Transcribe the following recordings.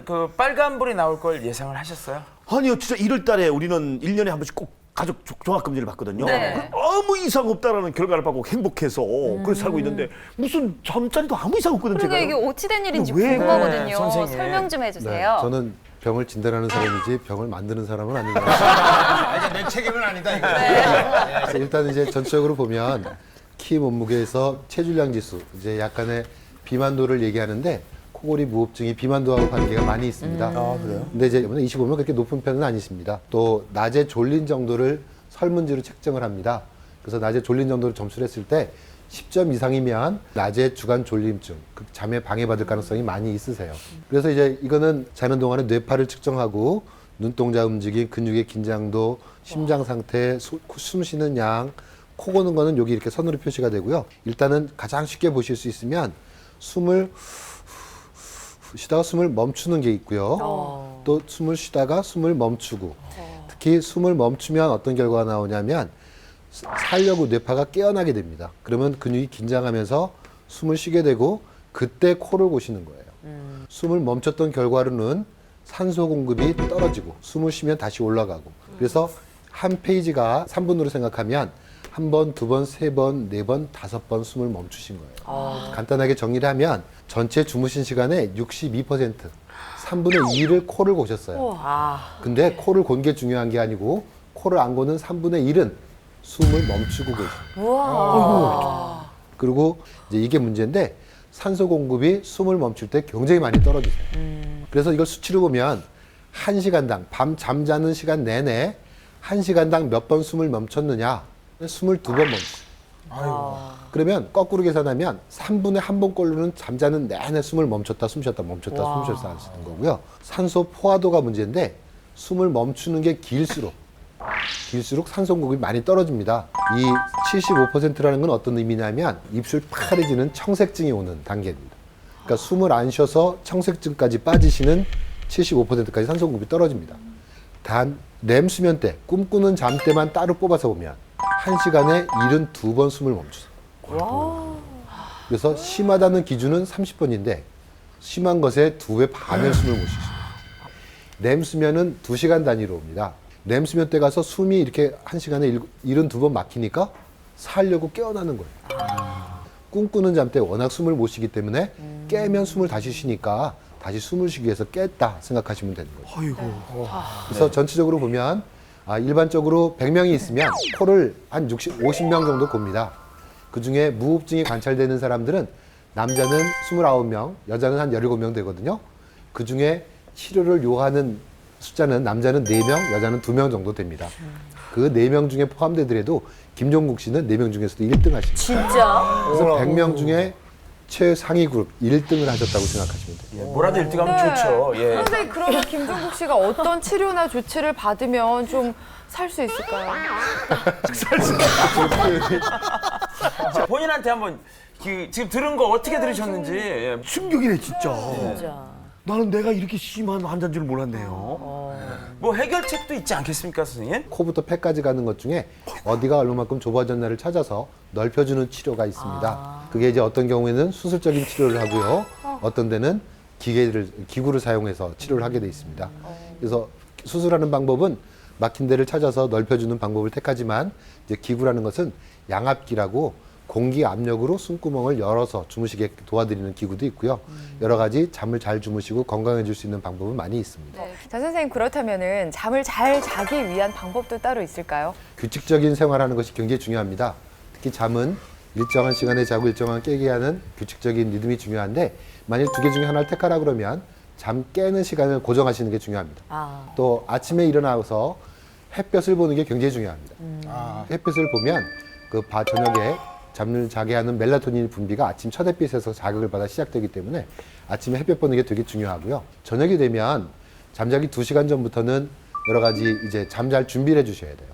그 빨간불이 나올 걸 예상을 하셨어요? 아니요, 진짜 1월 달에 우리는 1년에 한 번씩 꼭 가족 종합검진을 받거든요. 네. 아무 이상 없다라는 결과를 받고 행복해서 그렇게 살고 있는데 무슨 잠자리도 아무 이상 없거든요. 그러니까 제가. 이게 어찌 된 일인지 왜? 궁금하거든요. 네, 선생님. 설명 좀 해주세요. 저는 병을 진단하는 사람이지 병을 만드는 사람은 아닌 것 이제 같아요. 내 책임은 아니다 이거. 그래서 일단 이제 전체적으로 보면 키 몸무게에서 체중량 지수, 이제 약간의 비만도를 얘기하는데 코골이 무호흡증이 비만도하고 관계가 많이 있습니다. 아, 그래요? 근데 이제 25면 그렇게 높은 편은 아니십니다. 또 낮에 졸린 정도를 설문지로 책정을 합니다. 그래서 낮에 졸린 정도를 점수를 했을 때 10점 이상이면 낮에 주간 졸림증, 그 잠에 방해받을 가능성이 많이 있으세요. 그래서 이제 이거는 자는 동안에 뇌파를 측정하고 눈동자 움직임, 근육의 긴장도, 심장 상태, 숨 쉬는 양, 코 고는 거는 여기 이렇게 선으로 표시가 되고요. 일단은 가장 쉽게 보실 수 있으면 숨을 쉬다가 숨을 멈추는 게 있고요. 또 숨을 쉬다가 숨을 멈추고, 특히 숨을 멈추면 어떤 결과가 나오냐면 살려고 뇌파가 깨어나게 됩니다. 그러면 근육이 긴장하면서 숨을 쉬게 되고 그때 코를 고시는 거예요. 숨을 멈췄던 결과로는 산소 공급이 떨어지고 숨을 쉬면 다시 올라가고, 그래서 한 페이지가 3분으로 생각하면 한 번, 두 번, 세 번, 네 번, 다섯 번 숨을 멈추신 거예요. 간단하게 정리를 하면 전체 주무신 시간의 62%, 3분의 2를 코를 고셨어요. 근데 코를 곤 게 중요한 게 아니고 코를 안 고는 3분의 1은 숨을 멈추고 계세요. 그리고 이제 이게 문제인데 산소 공급이 숨을 멈출 때 굉장히 많이 떨어지세요. 그래서 이걸 수치로 보면 1시간당 밤 잠자는 시간 내내 1시간당 몇 번 숨을 멈췄느냐? 22번 멈췄어요. 그러면 거꾸로 계산하면 3분의 1번꼴로는 잠자는 내내 숨을 멈췄다 숨 쉬었다 멈췄다 숨 쉬었다 하시는 거고요. 산소 포화도가 문제인데 숨을 멈추는 게 길수록 산소 공급이 많이 떨어집니다. 이 75%라는 건 어떤 의미냐면 입술 파래지는 청색증이 오는 단계입니다. 그러니까 숨을 안 쉬어서 청색증까지 빠지시는 75%까지 산소 공급이 떨어집니다. 단 렘 수면 때, 꿈꾸는 잠 때만 따로 뽑아서 보면 1시간에 72번 숨을 멈추세요. 그래서 심하다는 기준은 30번인데 심한 것에 2배 반의 숨을 못 쉬십니다. 렘 수면은 2시간 단위로 옵니다. 렘 수면 때 가서 숨이 이렇게 1시간에 72번 막히니까 살려고 깨어나는 거예요. 꿈꾸는 잠 때 워낙 숨을 못 쉬기 때문에 깨면 숨을 다시 쉬니까 다시 숨을 쉬기 위해서 깼다 생각하시면 되는 거죠. 아이고. 그래서 전체적으로 보면 일반적으로 100명이 있으면 코를 한 50명 정도 곱니다. 그중에 무호흡증이 관찰되는 사람들은 남자는 29명, 여자는 한 17명 되거든요. 그중에 치료를 요하는 숫자는 남자는 4명, 여자는 2명 정도 됩니다. 그 4명 중에 포함되더라도 김종국 씨는 4명 중에서도 1등 하십니다. 진짜? 그래서 100명 중에 최상위 그룹 1등을 하셨다고 생각하시면 돼요. 뭐라도 1등하면 좋죠. 예. 선생님, 그러면 김종국 씨가 어떤 치료나 조치를 받으면 좀 살 수 있을까요? 자, 본인한테 한번 지금 들은 거 어떻게 들으셨는지. 예. 충격이네 진짜. 진짜. 나는 내가 이렇게 심한 환자인 줄 몰랐네요. 뭐 해결책도 있지 않겠습니까, 선생님? 코부터 폐까지 가는 것 중에 어디가 얼마만큼 좁아졌나를 찾아서 넓혀주는 치료가 있습니다. 그게 이제 어떤 경우에는 수술적인 치료를 하고요. 어떤 데는 기구를 사용해서 치료를 하게 돼 있습니다. 그래서 수술하는 방법은 막힌 데를 찾아서 넓혀주는 방법을 택하지만 이제 기구라는 것은 양압기라고 공기 압력으로 숨구멍을 열어서 주무시게 도와드리는 기구도 있고요. 여러 가지 잠을 잘 주무시고 건강해질 수 있는 방법은 많이 있습니다. 자, 선생님, 그렇다면은 잠을 잘 자기 위한 방법도 따로 있을까요? 규칙적인 생활하는 것이 굉장히 중요합니다. 특히 잠은 일정한 시간에 자고 일정한 깨게 하는 규칙적인 리듬이 중요한데 만약 2개 중에 하나를 택하라 그러면 잠 깨는 시간을 고정하시는 게 중요합니다. 또 아침에 일어나서 햇볕을 보는 게 굉장히 중요합니다. 햇볕을 보면 저녁에 잠을 자게 하는 멜라토닌 분비가 아침 첫 햇빛에서 자극을 받아 시작되기 때문에 아침에 햇볕 보는 게 되게 중요하고요. 저녁이 되면 잠자기 2시간 전부터는 여러 가지 이제 잠잘 준비를 해주셔야 돼요.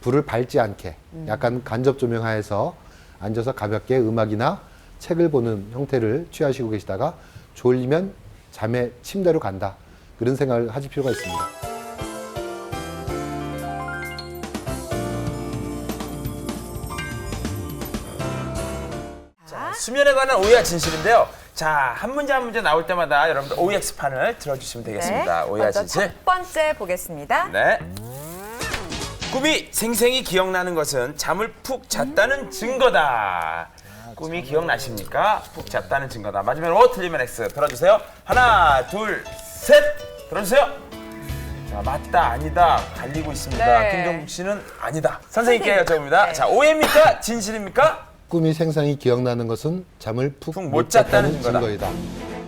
불을 밝지 않게 약간 간접 조명 하에서 앉아서 가볍게 음악이나 책을 보는 형태를 취하시고 계시다가 졸리면 잠에 침대로 간다. 그런 생각을 하실 필요가 있습니다. 수면에 관한 오해와 진실인데요. 자, 한 문제 한 문제 나올 때마다 여러분들 OX판을 들어주시면 되겠습니다. 오해와 먼저 진실. 첫 번째 보겠습니다. 네. 꿈이 생생히 기억나는 것은 잠을 푹 잤다는 증거다. 꿈이 기억나십니까? 푹 잤다는 증거다. 맞으면 O, 틀리면 X. 들어주세요. 하나, 둘, 셋. 들어주세요. 자, 맞다, 아니다. 갈리고 있습니다. 네. 김종국 씨는 아니다. 선생님께 여쭤봅니다. 네. 자, 오해입니까? 진실입니까? 꿈이 생생히 기억나는 것은 잠을 푹 푹 못 잤다는 증거다. 증거이다.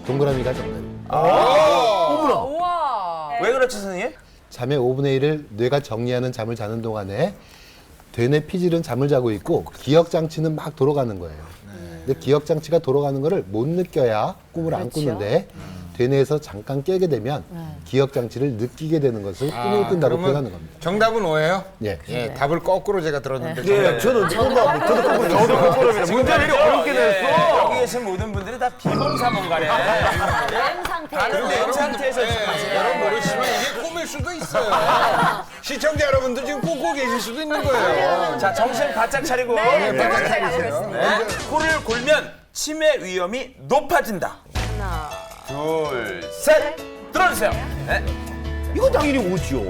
동그라미가 정답입니다. 우와. 왜 그렇죠, 선생님? 잠의 5분의 1을 뇌가 정리하는 잠을 자는 동안에 되뇌 피질은 잠을 자고 있고 기억 장치는 막 돌아가는 거예요. 근데 기억 장치가 돌아가는 거를 못 느껴야 꿈을 안 꾸는데 되뇌에서 잠깐 깨게 되면 기억 장치를 느끼게 되는 것을 꿈을 꾼다고 그러면 표현하는 겁니다. 정답은 오해요? 예. 예, 답을 거꾸로 제가 들었는데 예, 저는 뭔가 저도 거꾸로 문제를 이렇게 어렵게 냈어. 여기 계신 모든 분들이 다 비범사몽가네. 램 상태에서. 램 상태에서 여러분 모르시지만 이게 꿈일 수도 있어요. 시청자 여러분들 지금 꿈꾸고 계실 수도 있는 거예요. 자, 정신 바짝 차리고 네, 두 번째 가보겠습니다. 네. 코를 골면 치매 위험이 높아진다. 하나. 둘, 셋. 들어주세요. 네. 이건 당연히 오죠.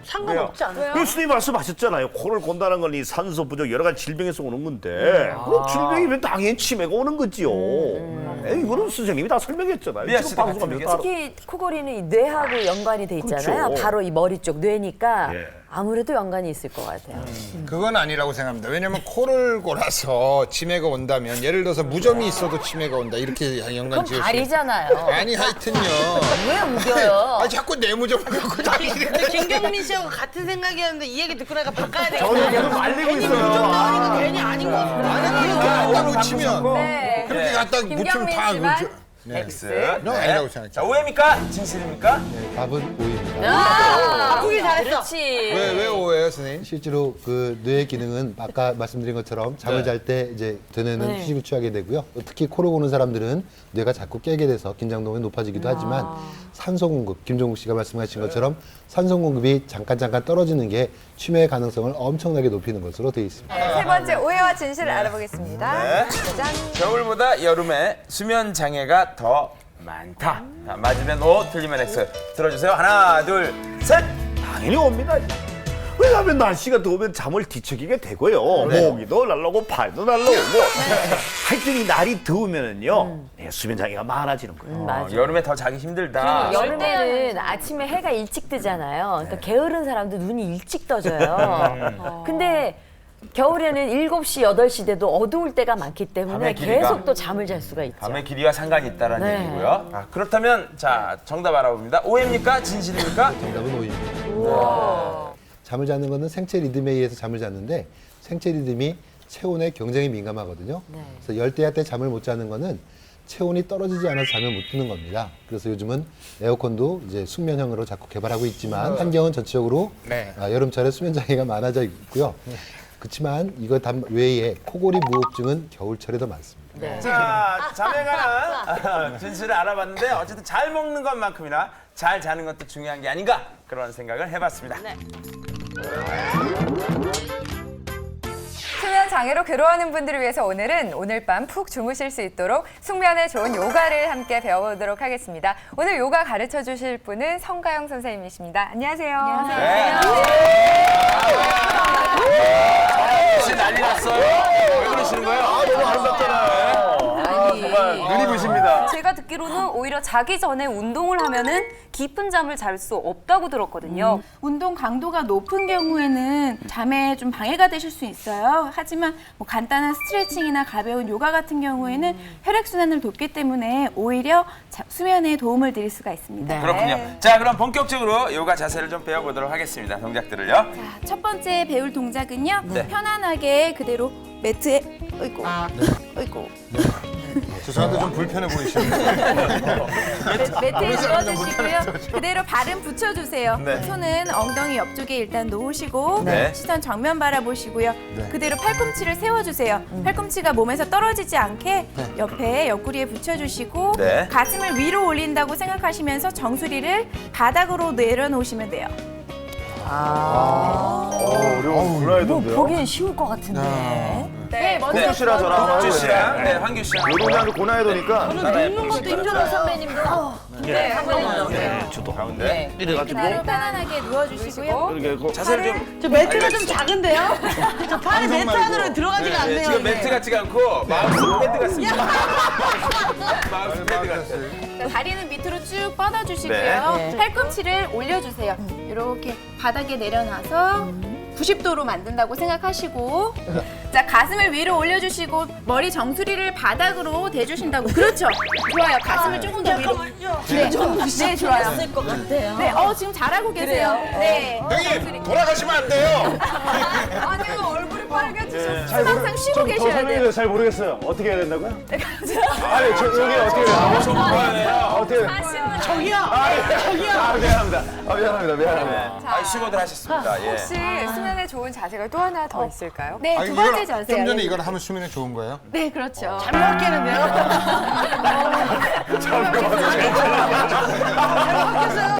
상관없지 않아요? 교수님 말씀하셨잖아요. 코를 곤다는 건 이 산소 부족 여러 가지 질병에서 오는 건데 그럼 질병이면 당연히 치매가 오는 거지요. 이거는 선생님이 다 설명했잖아요. 미아 지금 씨도 방송하면서 같은 따로. 특히 코골이는 이 뇌하고 연관이 돼 있잖아요. 그렇죠. 바로 이 머리 쪽 뇌니까 예. 아무래도 연관이 있을 것 같아요. 그건 아니라고 생각합니다. 왜냐면 코를 골아서 치매가 온다면 예를 들어서 무좀이 있어도 치매가 온다 이렇게 연관 그건 지을 수 발이잖아요. 아니 하여튼요. 왜 우겨요? 아 자꾸 내 무좀을 갖고 다니는 김경민 씨하고 같은 생각이었는데 이 얘기 듣고 나니까 바꿔야 되겠다. 저는 계속 말리고 있어요. 나오니까 괜히 아닌 거 같아. 아니 그렇게 갖다 놓치면 네. 그렇게 갖다 묻히면 김경민 다 씨만 그죠. X. 너 아니라고 생각해. 자, 오해입니까? 진실입니까? 답은 오입니다. 바꾸길 잘했어. 그렇지. 왜 오해요, 선생님? 실제로 그 뇌의 기능은 아까 말씀드린 것처럼 잠을 잘 때 이제 되뇌는 휴식을 취하게 되고요. 특히 코를 고는 사람들은 뇌가 자꾸 깨게 돼서 긴장도가 높아지기도 하지만 산소 공급, 김종국 씨가 말씀하신 것처럼 산소 공급이 잠깐 떨어지는 게 치매의 가능성을 엄청나게 높이는 것으로 되어 있습니다. 세 번째 오해와 진실을 알아보겠습니다. 네. 짠. 겨울보다 여름에 수면 장애가 더 많다. 자, 맞으면 O, 틀리면 X. 들어주세요. 하나, 둘, 셋. 당연히 옵니다. 왜냐하면 날씨가 더우면 잠을 뒤척이게 되고요. 모기도 날라오고 발도 날라오고. 하여튼 이 날이 더우면은요 수면 장애가 많아지는 거예요. 맞아. 여름에 더 자기 힘들다. 여름에는 아침에 해가 일찍 뜨잖아요. 그러니까 게으른 사람도 눈이 일찍 떠져요. 근데 겨울에는 7시, 8시 돼도 어두울 때가 많기 때문에 밤의 길이가? 계속 또 잠을 잘 수가 있죠. 밤의 길이와 상관이 있다는 네. 얘기고요. 아, 그렇다면 자 정답 알아봅니다. 오해입니까? 진실입니까? 정답은 오입니다. 잠을 자는 것은 생체 리듬에 의해서 잠을 자는데 생체 리듬이 체온에 굉장히 민감하거든요. 그래서 열대야 때 잠을 못 자는 거는 체온이 떨어지지 않아서 잠을 못 드는 겁니다. 그래서 요즘은 에어컨도 이제 숙면형으로 자꾸 개발하고 있지만 환경은 전체적으로 네. 여름철에 수면 장애가 많아져 있고요. 그렇지만 이거 외에 코골이 무호흡증은 겨울철에 더 많습니다. 자 잠에 관한 진실을 알아봤는데 어쨌든 잘 먹는 것만큼이나 잘 자는 것도 중요한 게 아닌가 그런 생각을 해봤습니다. 수면 장애로 괴로워하는 분들을 위해서 오늘은 오늘 밤 푹 주무실 수 있도록 숙면에 좋은 요가를 함께 배워보도록 하겠습니다. 오늘 요가 가르쳐 주실 분은 성가영 선생님이십니다. 안녕하세요. 네. 혹시 난리 났어요? 왜 그러시는 거예요? 너무 아름답잖아요. 정말 눈이 부십니다. 제가 듣기로는 오히려 자기 전에 운동을 하면은 깊은 잠을 잘 수 없다고 들었거든요. 운동 강도가 높은 경우에는 잠에 좀 방해가 되실 수 있어요. 하지만 뭐 간단한 스트레칭이나 가벼운 요가 같은 경우에는 혈액순환을 돕기 때문에 오히려 수면에 도움을 드릴 수가 있습니다. 그렇군요. 자 그럼 본격적으로 요가 자세를 좀 배워보도록 하겠습니다. 동작들을요. 자, 첫 번째 배울 동작은요. 편안하게 그대로 매트에 어이구. 죄송한데 좀 불편해 보이시네요. 매트에 누워주시고요. 그대로 발은 붙여주세요. 네. 손은 엉덩이 옆쪽에 일단 놓으시고 네. 시선 정면 바라보시고요. 그대로 팔꿈치를 세워주세요. 팔꿈치가 몸에서 떨어지지 않게 옆에 옆구리에 붙여주시고 네. 가슴을 위로 올린다고 생각하시면서 정수리를 바닥으로 내려놓으시면 돼요. 어려워. 몰라야 뭐 된대요. 보기엔 쉬울 것 같은데. 네, 먼저 국주 씨랑 저랑 국주 씨랑 네, 황규 씨랑 노동장도 고나야 되니까. 눕는 것도 힘들어 선배님도. 네, 한번 저도 가운데 이래가지고 바로 편안하게 누워주시고요. 이렇게 하고. 자세를 좀 저 매트가 좀 작은데요? 저 팔이 매트 안으로 들어가지가 않네요. 지금 이게. 매트 같지가 않고 마우스 패드 같습니다. 마우스 패드 같아요. 자, 다리는 밑으로 쭉 뻗어주시고요. 네. 팔꿈치를 올려주세요. 이렇게 바닥에 내려놔서 90도로 만든다고 생각하시고 자 가슴을 위로 올려주시고 머리 정수리를 바닥으로 대주신다고 그렇죠. 좋아요. 가슴을 조금 더 위로. 네, 네 좋아요. 쓸 것 같아요. 네, 지금 잘하고 계세요. 네. 형님 돌아가시면 안 돼요. 아니요, 얼굴이 빨개지셨어요. 항상 쉬고 계셔야 돼요. 잘 모르겠어요. 어떻게 해야 된다고요? 아니, 저 여기 어떻게 해야 돼요? 어떻게 해요? 저기요. 미안합니다. 아, 수고들 하셨습니다. 예. 혹시 수면에 좋은 자세가 또 하나 더 있을까요? 네, 아, 두 이걸 번째 자세. 좀 전에 이걸 하면 수면에 좋은 거예요? 네, 그렇죠. 잠이 깼는데요?